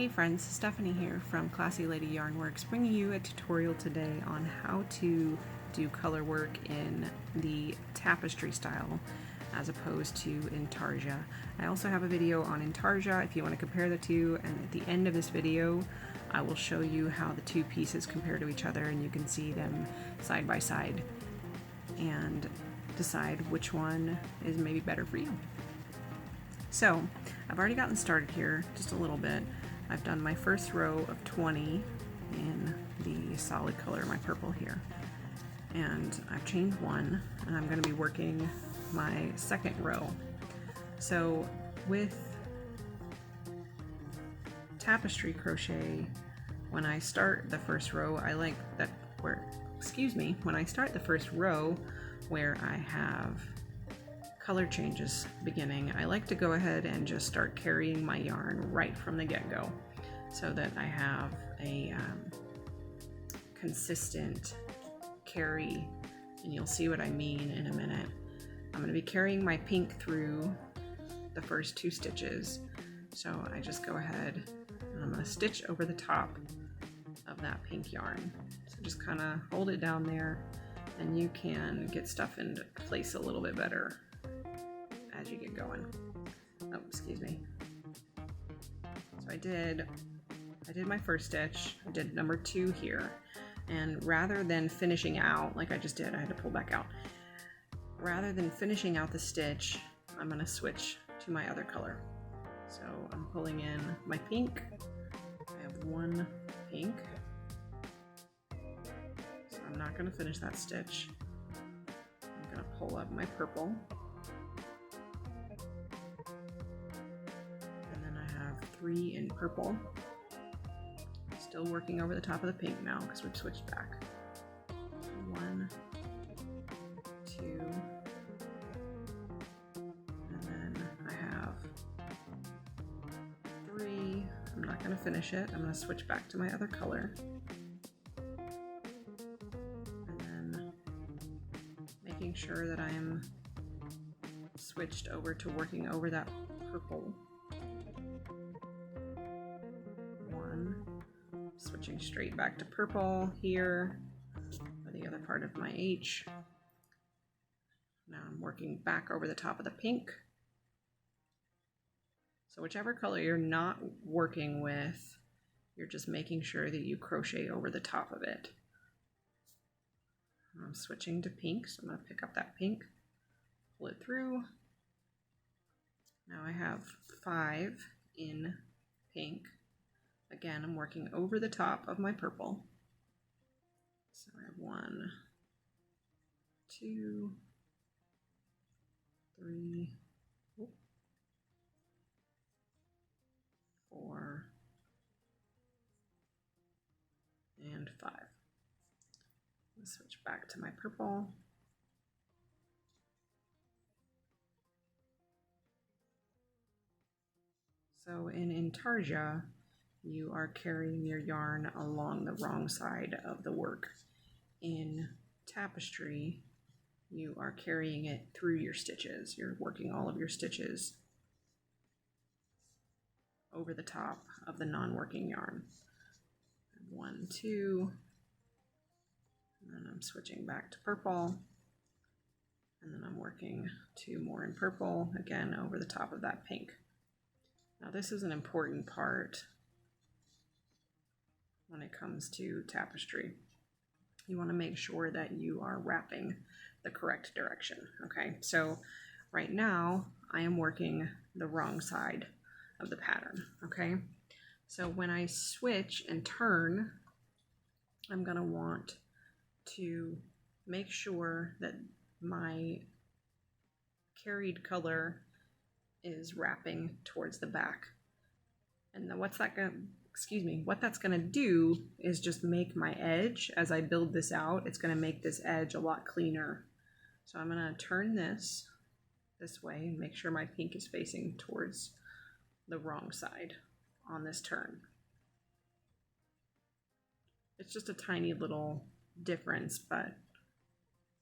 Hey friends, Stephanie here from Classy Lady Yarnworks, bringing you a tutorial today on how to do color work in the tapestry style as opposed to intarsia. I also have a video on intarsia if you want to compare the two, and at the end of this video I will show you how the two pieces compare to each other and you can see them side by side and decide which one is maybe better for you. So I've already gotten started here just a little bit. I've done my first row of 20 in the solid color, my purple here. And I've chained one, and I'm going to be working my second row. So with tapestry crochet, when I start the first row, when I start the first row where I have color changes beginning, I like to go ahead and just start carrying my yarn right from the get-go so that I have a consistent carry, and you'll see what I mean in a minute. I'm going to be carrying my pink through the first two stitches, so I just go ahead and I'm going to stitch over the top of that pink yarn. So just kind of hold it down there and you can get stuff into place a little bit better as you get going. Oh, excuse me. So I did my first stitch. I did number 2 here, and rather than finishing out like I just did, I had to pull back out. Rather than finishing out the stitch, I'm going to switch to my other color. So I'm pulling in my pink. I have one pink, so I'm not going to finish that stitch. I'm going to pull up my purple. And then I have 3 in purple. Still working over the top of the pink now because we've switched back. 1, 2, and then I have 3. I'm not going to finish it. I'm going to switch back to my other color. And then making sure that I am switched over to working over that purple. 1. Switching straight back to purple here for the other part of my H. Now I'm working back over the top of the pink. So whichever color you're not working with, you're just making sure that you crochet over the top of it. I'm switching to pink, so I'm going to pick up that pink, pull it through. Now I have 5 in pink. Again, I'm working over the top of my purple. So I have 1, 2, 3, 4, and 5. Let's switch back to my purple. So in intarsia, you are carrying your yarn along the wrong side of the work. In tapestry, you are carrying it through your stitches. You're working all of your stitches over the top of the non-working yarn. 1, 2, and then I'm switching back to purple, and then I'm working 2 more in purple, again over the top of that pink. Now this is an important part when it comes to tapestry. You want to make sure that you are wrapping the correct direction. Okay, so right now I am working the wrong side of the pattern. Okay, so when I switch and turn, I'm going to want to make sure that my carried color is wrapping towards the back. And then what that's going to do is just make my edge, as I build this out, it's going to make this edge a lot cleaner. So I'm going to turn this way and make sure my pink is facing towards the wrong side on this turn. It's just a tiny little difference,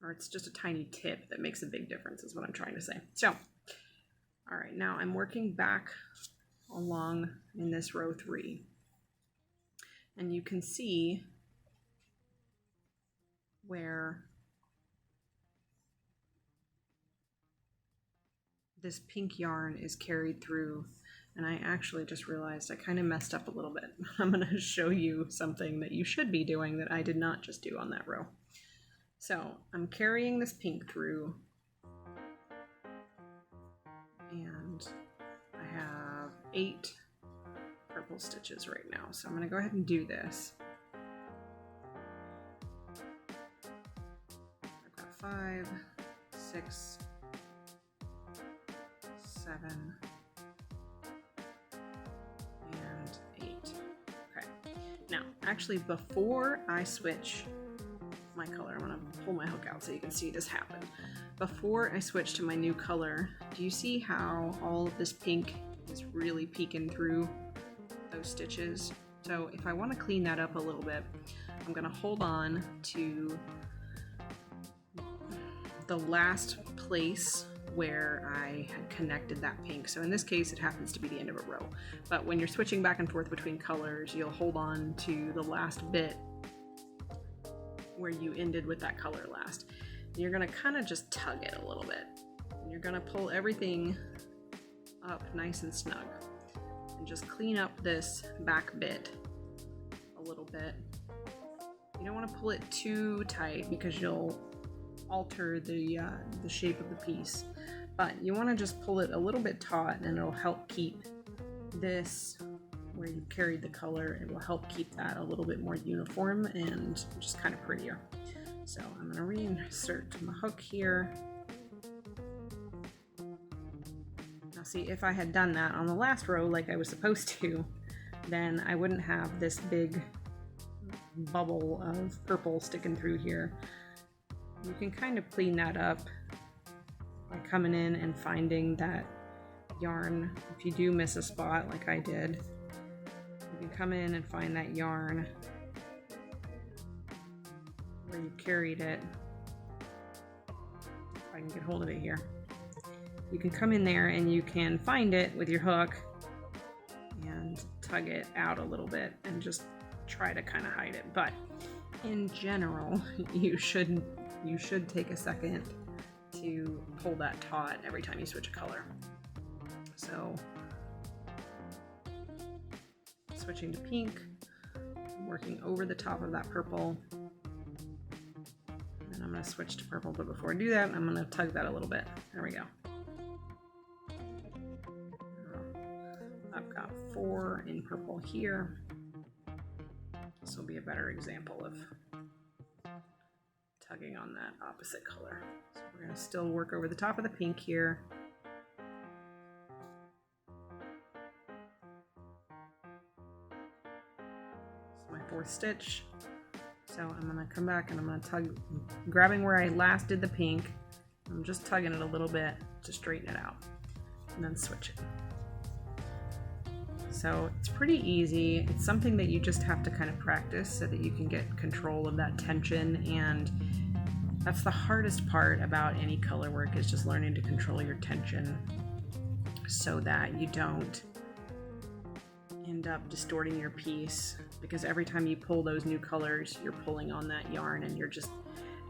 or it's just a tiny tip that makes a big difference is what I'm trying to say. So, all right, now I'm working back along in this row 3. And you can see where this pink yarn is carried through. And I actually just realized I kind of messed up a little bit. I'm going to show you something that you should be doing that I did not just do on that row. So I'm carrying this pink through, and I have 8 purple stitches right now. So I'm going to go ahead and do this. I've got 5, 6, 7, and 8. Okay. Now, actually, before I switch my color, I'm gonna pull my hook out so you can see this happen. Before I switch to my new color, do you see how all of this pink is really peeking through those stitches? So if I want to clean that up a little bit, I'm gonna hold on to the last place where I had connected that pink. So in this case, it happens to be the end of a row. But when you're switching back and forth between colors, you'll hold on to the last bit where you ended with that color last. And you're gonna kind of just tug it a little bit. And you're gonna pull everything up nice and snug. And just clean up this back bit a little bit. You don't want to pull it too tight because you'll alter the shape of the piece. But you want to just pull it a little bit taut, and it'll help keep this where you carried the color. It will help keep that a little bit more uniform and just kind of prettier. So I'm going to reinsert my hook here. Now see, if I had done that on the last row like I was supposed to, then I wouldn't have this big bubble of purple sticking through here. You can kind of clean that up by coming in and finding that yarn. If you do miss a spot like I did, you can come in and find that yarn where you carried it. If I can get hold of it here. You can come in there and you can find it with your hook and tug it out a little bit and just try to kind of hide it. But in general, you should take a second to pull that taut every time you switch a color. So switching to pink, working over the top of that purple, and then I'm going to switch to purple. But before I do that, I'm going to tug that a little bit. There we go. I've got 4 in purple here. This will be a better example of tugging on that opposite color. So we're going to still work over the top of the pink here. It's my 4th stitch. So I'm going to come back and I'm going to tug, grabbing where I last did the pink. I'm just tugging it a little bit to straighten it out and then switch it. So it's pretty easy. It's something that you just have to kind of practice so that you can get control of that tension, and that's the hardest part about any color work, is just learning to control your tension so that you don't end up distorting your piece, because every time you pull those new colors, you're pulling on that yarn and you're just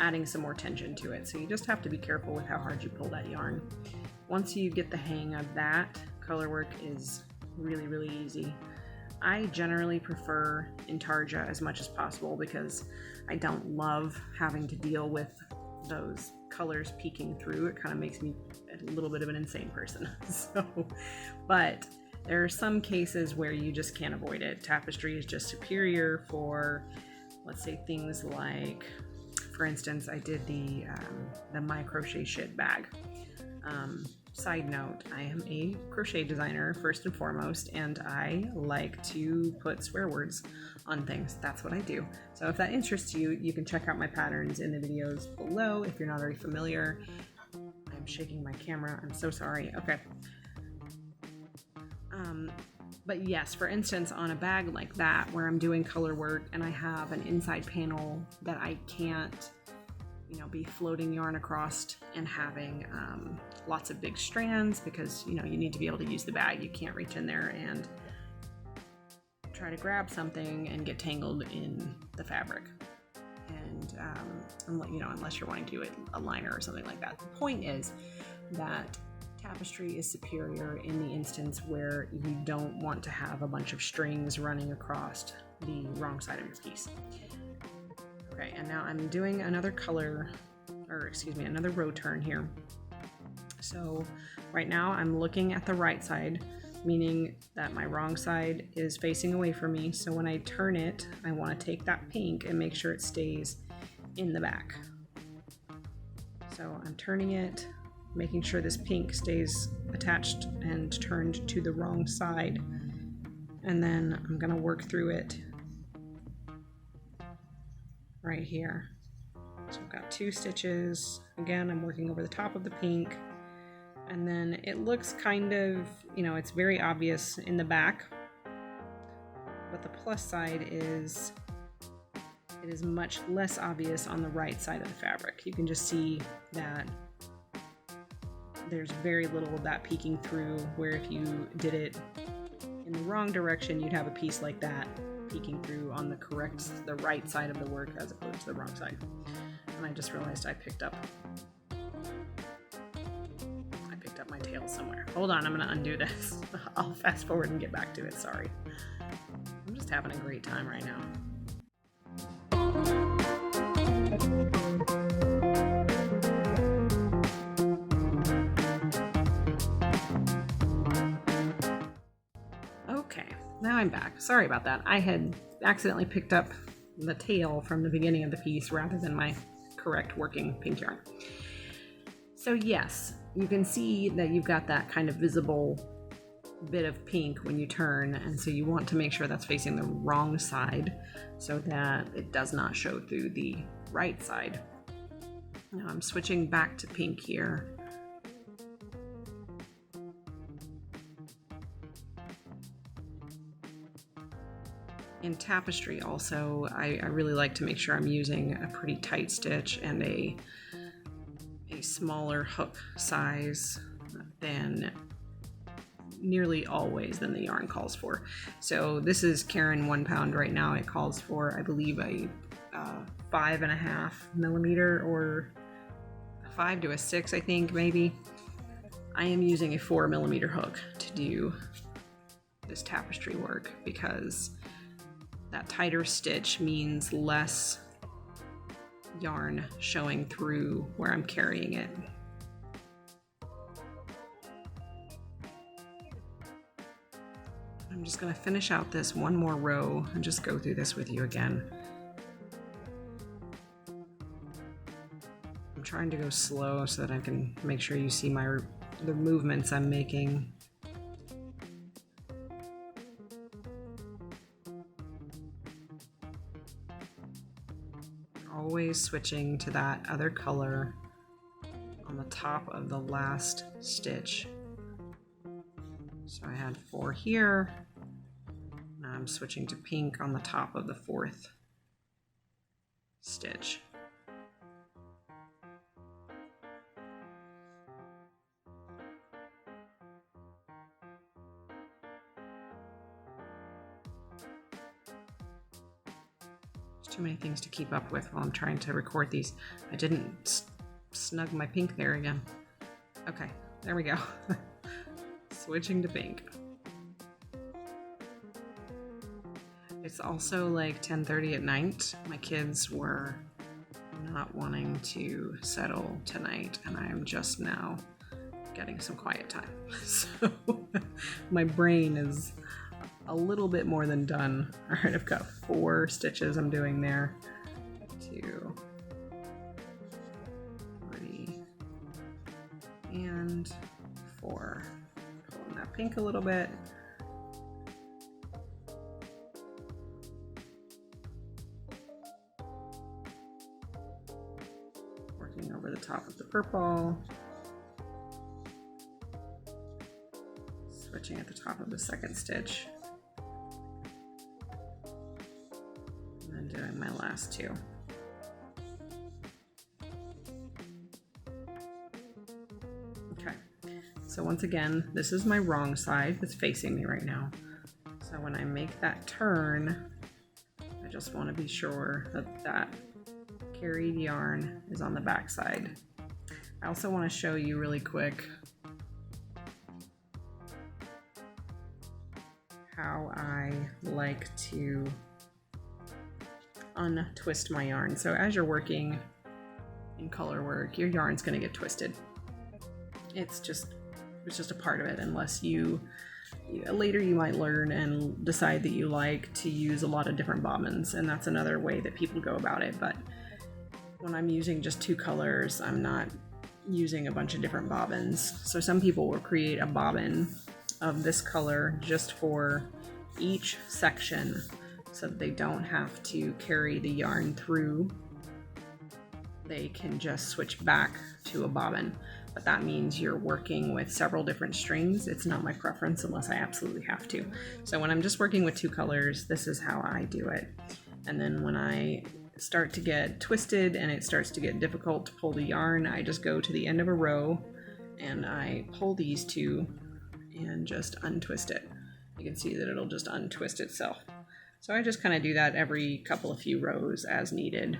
adding some more tension to it. So you just have to be careful with how hard you pull that yarn. Once you get the hang of that, color work is really, really easy. I generally prefer intarsia as much as possible because I don't love having to deal with those colors peeking through. It kind of makes me a little bit of an insane person. But there are some cases where you just can't avoid it. Tapestry is just superior for, let's say, things like, for instance, I did the My Crochet Shit bag. Side note, I am a crochet designer first and foremost, and I like to put swear words on things. That's what I do. So if that interests you, you can check out my patterns in the videos below if you're not already familiar. I'm shaking my camera. I'm so sorry. Okay. But yes, for instance, on a bag like that where I'm doing color work and I have an inside panel that I can't you know, be floating yarn across and having lots of big strands, because, you know, you need to be able to use the bag. You can't reach in there and try to grab something and get tangled in the fabric. And, you know, unless you're wanting to do a liner or something like that. The point is that tapestry is superior in the instance where you don't want to have a bunch of strings running across the wrong side of your piece. Okay, and now I'm doing another color, or excuse me, another row turn here. So right now I'm looking at the right side, meaning that my wrong side is facing away from me. So when I turn it, I want to take that pink and make sure it stays in the back. So I'm turning it, making sure this pink stays attached and turned to the wrong side. And then I'm going to work through it right here. So I've got 2 stitches. Again, I'm working over the top of the pink. And then it looks kind of, you know, it's very obvious in the back. But the plus side is, it is much less obvious on the right side of the fabric. You can just see that there's very little of that peeking through, where if you did it in the wrong direction, you'd have a piece like that peeking through on the right side of the work as opposed to the wrong side. And I just realized I picked up my tail somewhere. Hold on, I'm gonna undo this. I'll fast forward and get back to it, sorry. I'm just having a great time right now. Okay, now I'm back. Sorry about that. I had accidentally picked up the tail from the beginning of the piece rather than my correct working pink yarn. So yes, you can see that you've got that kind of visible bit of pink when you turn, and so you want to make sure that's facing the wrong side so that it does not show through the right side. Now I'm switching back to pink here. In tapestry also, I really like to make sure I'm using a pretty tight stitch and a smaller hook size than nearly always than the yarn calls for. So this is Caron 1 pound right now. It calls for, I believe, a 5.5 millimeter or a 5 to a 6, I think, maybe. I am using a 4 millimeter hook to do this tapestry work because that tighter stitch means less yarn showing through where I'm carrying it. I'm just going to finish out this one more row and just go through this with you again. I'm trying to go slow so that I can make sure you see the movements I'm making. Always switching to that other color on the top of the last stitch. So I had 4 here. Now I'm switching to pink on the top of the 4th stitch. Too many things to keep up with while I'm trying to record these. I didn't snug my pink there again. Okay, there we go. Switching to pink. It's also like 10:30 at night. My kids were not wanting to settle tonight, and I am just now getting some quiet time. So my brain is a little bit more than done. All right, I've got 4 stitches I'm doing there. 2, 3, and 4. Pulling that pink a little bit. Working over the top of the purple. Switching at the top of the 2nd stitch. And then doing my last 2. So once again, this is my wrong side that's facing me right now. So when I make that turn, I just want to be sure that that carried yarn is on the back side. I also want to show you really quick how I like to untwist my yarn. So as you're working in color work, your yarn's going to get twisted. It's just a part of it, unless later you might learn and decide that you like to use a lot of different bobbins, and that's another way that people go about it. But when I'm using just 2 colors, I'm not using a bunch of different bobbins. So some people will create a bobbin of this color just for each section so that they don't have to carry the yarn through. They can just switch back to a bobbin, but that means you're working with several different strings. It's not my preference unless I absolutely have to. So when I'm just working with 2 colors, this is how I do it. And then when I start to get twisted and it starts to get difficult to pull the yarn, I just go to the end of a row and I pull these 2 and just untwist it. You can see that it'll just untwist itself. So I just kind of do that every couple of few rows as needed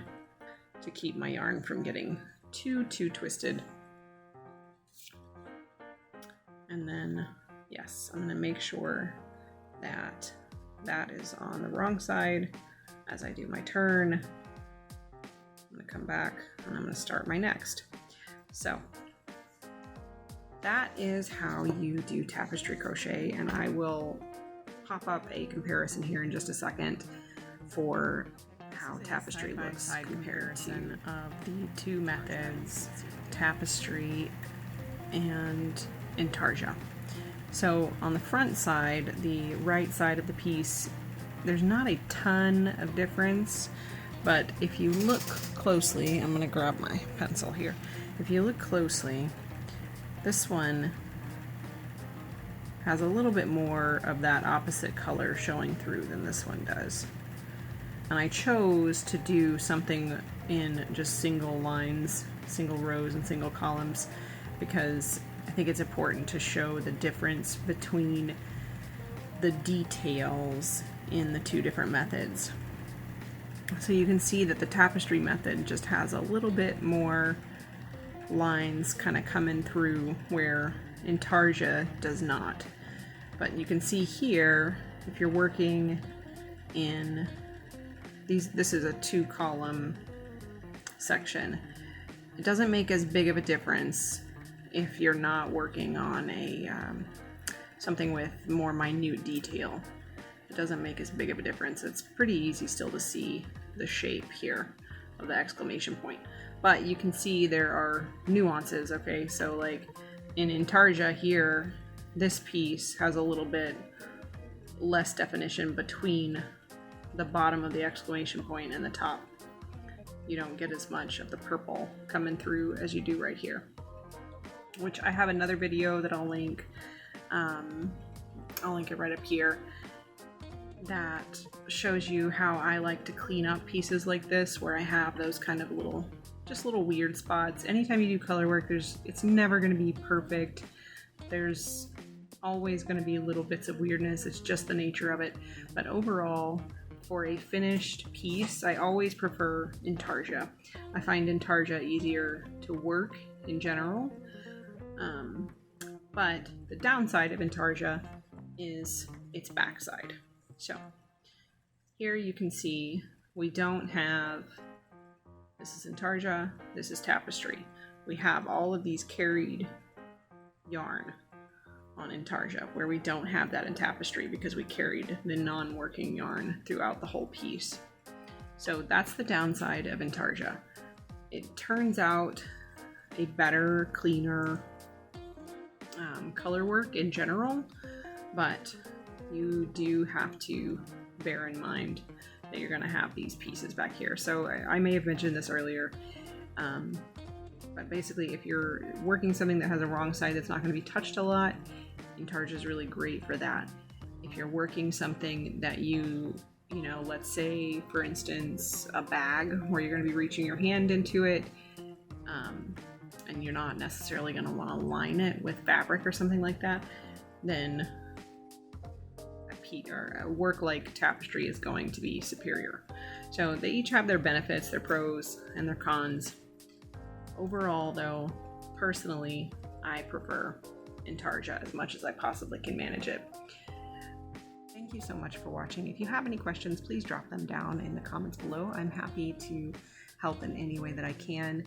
to keep my yarn from getting too twisted. And then, yes, I'm going to make sure that that is on the wrong side as I do my turn. I'm going to come back and I'm going to start my next. So that is how you do tapestry crochet, and I will pop up a comparison here in just a second for how tapestry looks compared to of the 2 methods, tapestry and intarsia. So on the front side, the right side of the piece, there's not a ton of difference, but if you look closely, I'm going to grab my pencil here. If you look closely, this one has a little bit more of that opposite color showing through than this one does. And I chose to do something in just single lines, single rows and single columns, because I think it's important to show the difference between the details in the 2 different methods. So you can see that the tapestry method just has a little bit more lines kind of coming through where intarsia does not. But you can see here, if you're working in these, this is a 2-column section. It doesn't make as big of a difference if you're not working on a something with more minute detail. It doesn't make as big of a difference. It's pretty easy still to see the shape here of the exclamation point. But you can see there are nuances, okay? So like in intarsia here, this piece has a little bit less definition between the bottom of the exclamation point and the top. You don't get as much of the purple coming through as you do right here, which I have another video that I'll link. I'll link it right up here, that shows you how I like to clean up pieces like this where I have those kind of little weird spots. Anytime you do color work, it's never going to be perfect. There's always going to be little bits of weirdness. It's just the nature of it. But overall, for a finished piece, I always prefer intarsia. I find intarsia easier to work in general. But the downside of intarsia is its backside. So here you can see we don't have, this is intarsia, this is tapestry. We have all of these carried yarn on intarsia, where we don't have that in tapestry because we carried the non-working yarn throughout the whole piece. So that's the downside of intarsia. It turns out a better, cleaner color work in general, but you do have to bear in mind that you're going to have these pieces back here. So I may have mentioned this earlier, but basically if you're working something that has a wrong side that's not going to be touched a lot, intarsia is really great for that. If you're working something that you know, let's say for instance a bag where you're going to be reaching your hand into it, and and you're not necessarily going to want to line it with fabric or something like that, then a work like Tapestry is going to be superior. So they each have their benefits, their pros, and their cons. Overall, though, personally, I prefer intarsia as much as I possibly can manage it. Thank you so much for watching. If you have any questions, please drop them down in the comments below. I'm happy to help in any way that I can.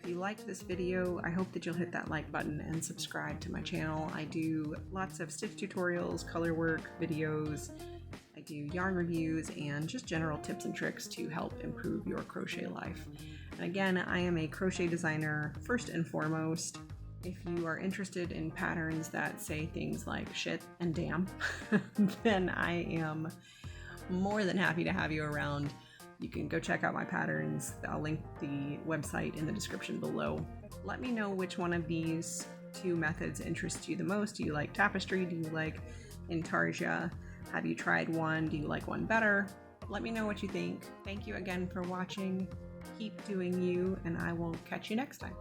If you liked this video, I hope that you'll hit that like button and subscribe to my channel. I do lots of stitch tutorials, color work videos, I do yarn reviews, and just general tips and tricks to help improve your crochet life. And again, I am a crochet designer first and foremost. If you are interested in patterns that say things like shit and damn, then I am more than happy to have you around. You can go check out my patterns. I'll link the website in the description below. Let me know which one of these two methods interests you the most. Do you like Tapestry? Do you like intarsia? Have you tried one? Do you like one better? Let me know what you think. Thank you again for watching. Keep doing you, and I will catch you next time.